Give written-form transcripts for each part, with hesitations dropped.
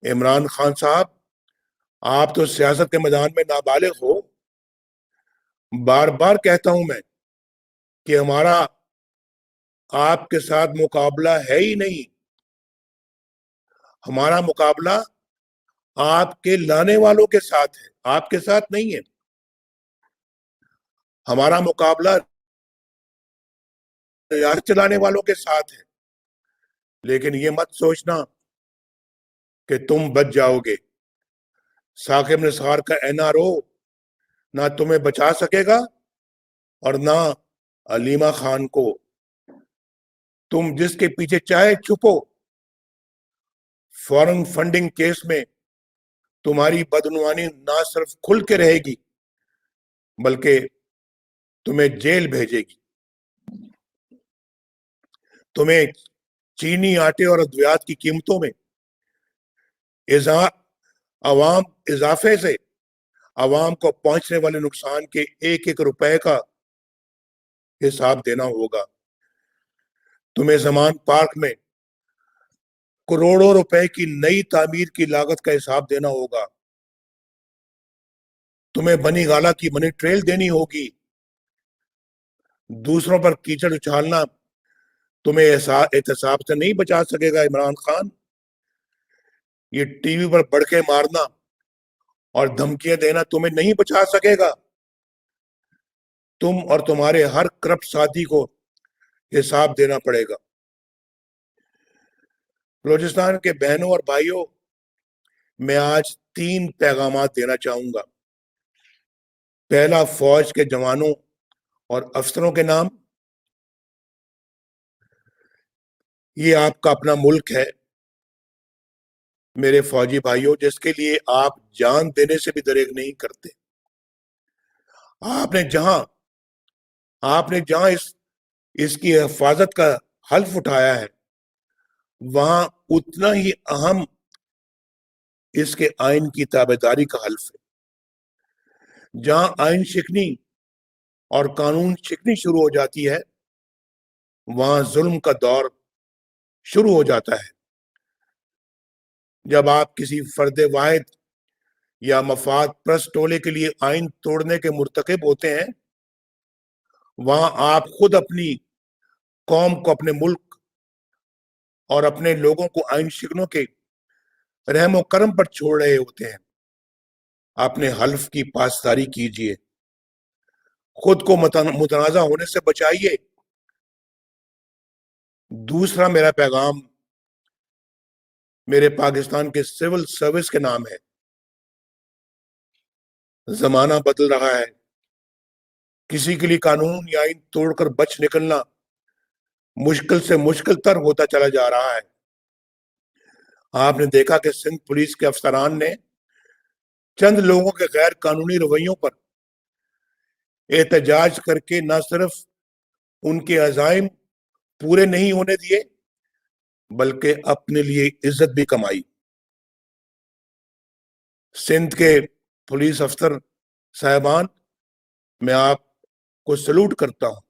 عمران خان صاحب، آپ تو سیاست کے میدان میں نابالغ ہو. بار بار کہتا ہوں میں کہ ہمارا آپ کے ساتھ مقابلہ ہے ہی نہیں. ہمارا مقابلہ آپ کے لانے والوں کے ساتھ ہے، آپ کے ساتھ نہیں ہے. ہمارا مقابلہ ریاست چلانے والوں کے ساتھ ہے. لیکن یہ مت سوچنا کہ تم بچ جاؤ گے. ثاقب نثار کا این آر او نہ تمہیں بچا سکے گا اور نہ علیمہ خان کو. تم جس کے پیچھے چاہے چھپو، فورن فنڈنگ کیس میں تمہاری بدعنوانی نہ صرف کھل کے رہے گی بلکہ تمہیں جیل بھیجے گی. تمہیں چینی، آٹے اور ادویات کی قیمتوں میں اضافے سے عوام کو پہنچنے والے نقصان کے ایک ایک روپے کا حساب دینا ہوگا. تمہیں زمان پارک میں کروڑوں روپے کی نئی تعمیر کی لاگت کا حساب دینا ہوگا. تمہیں بنی گالا کی منی ٹریل دینی ہوگی. دوسروں پر کیچڑ اچھالنا تمہیں احتساب سے نہیں بچا سکے گا عمران خان. یہ ٹی وی پر بڑکے مارنا اور دھمکیاں دینا تمہیں نہیں بچا سکے گا. تم اور تمہارے ہر کرپٹ ساتھی کو حساب دینا پڑے گا. بلوچستان کے بہنوں اور بھائیوں، میں آج 3 پیغامات دینا چاہوں گا. پہلا، فوج کے جوانوں اور افسروں کے نام. یہ آپ کا اپنا ملک ہے میرے فوجی بھائیوں، جس کے لیے آپ جان دینے سے بھی دریغ نہیں کرتے. آپ نے جہاں اس کی حفاظت کا حلف اٹھایا ہے، وہاں اتنا ہی اہم اس کے آئین کی تابعداری کا حلف ہے. جہاں آئین شکنی اور قانون شکنی شروع ہو جاتی ہے، وہاں ظلم کا دور شروع ہو جاتا ہے. جب آپ کسی فرد واحد یا مفاد پرست ٹولے کے لیے آئین توڑنے کے مرتکب ہوتے ہیں، وہاں آپ خود اپنی قوم کو، اپنے ملک اور اپنے لوگوں کو آئین شکنوں کے رحم و کرم پر چھوڑ رہے ہوتے ہیں. اپنے حلف کی پاسداری کیجیے، خود کو متنازع ہونے سے بچائیے. دوسرا میرا پیغام میرے پاکستان کے سول سروس کے نام ہے. زمانہ بدل رہا ہے. کسی کے لیے قانون یا آئین توڑ کر بچ نکلنا مشکل سے مشکل تر ہوتا چلا جا رہا ہے. آپ نے دیکھا کہ سندھ پولیس کے افسران نے چند لوگوں کے غیر قانونی رویوں پر احتجاج کر کے نہ صرف ان کے عزائم پورے نہیں ہونے دیے بلکہ اپنے لیے عزت بھی کمائی. سندھ کے پولیس افسر صاحبان، میں آپ کو سلوٹ کرتا ہوں.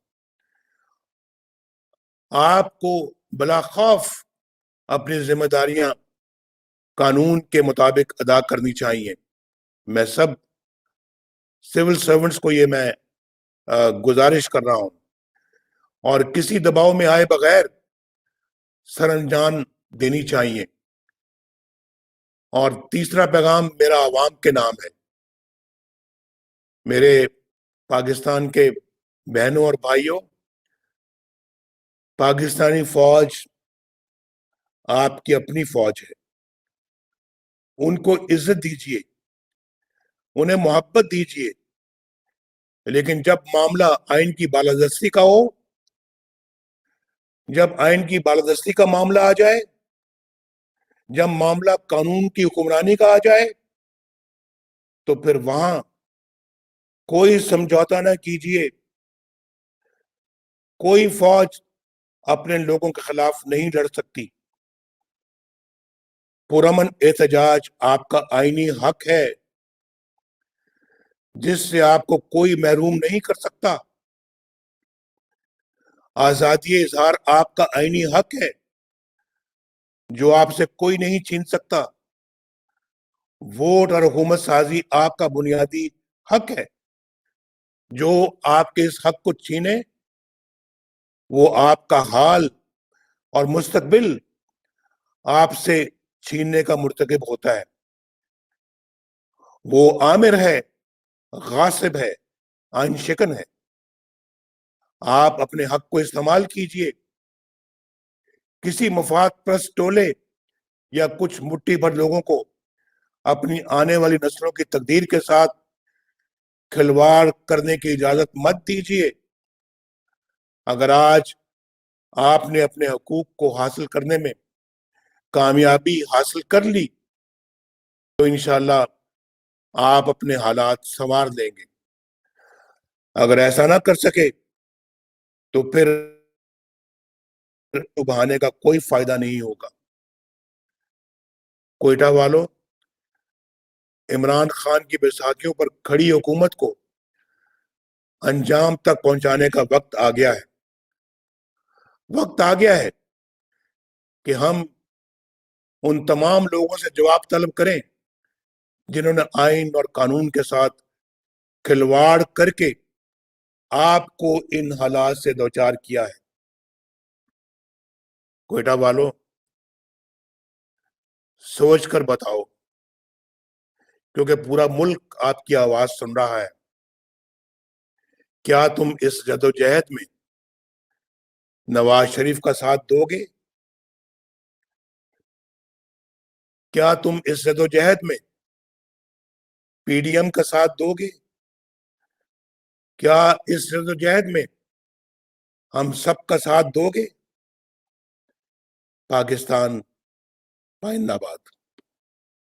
آپ کو بلا خوف اپنی ذمہ داریاں قانون کے مطابق ادا کرنی چاہیے. میں سب سول سرونٹس کو یہ میں گزارش کر رہا ہوں اور کسی دباؤ میں آئے بغیر سر انجام دینی چاہیے. اور تیسرا پیغام میرا عوام کے نام ہے. میرے پاکستان کے بہنوں اور بھائیوں، پاکستانی فوج آپ کی اپنی فوج ہے. ان کو عزت دیجیے، انہیں محبت دیجیے. لیکن جب معاملہ آئین کی بالادستی کا ہو، جب آئین کی بالادستی کا معاملہ آ جائے، جب معاملہ قانون کی حکمرانی کا آ جائے، تو پھر وہاں کوئی سمجھوتا نہ کیجیے. کوئی فوج اپنے لوگوں کے خلاف نہیں لڑ سکتی. پرامن احتجاج آپ کا آئینی حق ہے جس سے آپ کو کوئی محروم نہیں کر سکتا. آزادی اظہار آپ کا آئینی حق ہے جو آپ سے کوئی نہیں چھین سکتا. ووٹ اور حکومت سازی آپ کا بنیادی حق ہے. جو آپ کے اس حق کو چھینے وہ آپ کا حال اور مستقبل آپ سے چھیننے کا مرتکب ہوتا ہے. وہ آمر ہے، غاصب ہے، آئین شکن ہے. آپ اپنے حق کو استعمال کیجئے. کسی مفاد پرست ٹولے یا کچھ مٹھی بھر لوگوں کو اپنی آنے والی نسلوں کی تقدیر کے ساتھ کھلواڑ کرنے کی اجازت مت دیجیے. اگر آج آپ نے اپنے حقوق کو حاصل کرنے میں کامیابی حاصل کر لی تو انشاءاللہ آپ اپنے حالات سنوار لیں گے. اگر ایسا نہ کر سکے تو پھر بہانے کا کوئی فائدہ نہیں ہوگا. کوئٹہ والوں، عمران خان کی بیساکھیوں پر کھڑی حکومت کو انجام تک پہنچانے کا وقت آ گیا ہے. وقت آ گیا ہے کہ ہم ان تمام لوگوں سے جواب طلب کریں جنہوں نے آئین اور قانون کے ساتھ کھلواڑ کر کے آپ کو ان حالات سے دوچار کیا ہے. کوئٹہ والوں، سوچ کر بتاؤ، کیونکہ پورا ملک آپ کی آواز سن رہا ہے. کیا تم اس جدوجہد میں نواز شریف کا ساتھ دو گے؟ کیا تم اس جدوجہد میں پی ڈی ایم کا ساتھ دو گے؟ کیا اس جدوجہد میں ہم سب کا ساتھ دو گے؟ پاکستان پائند آباد.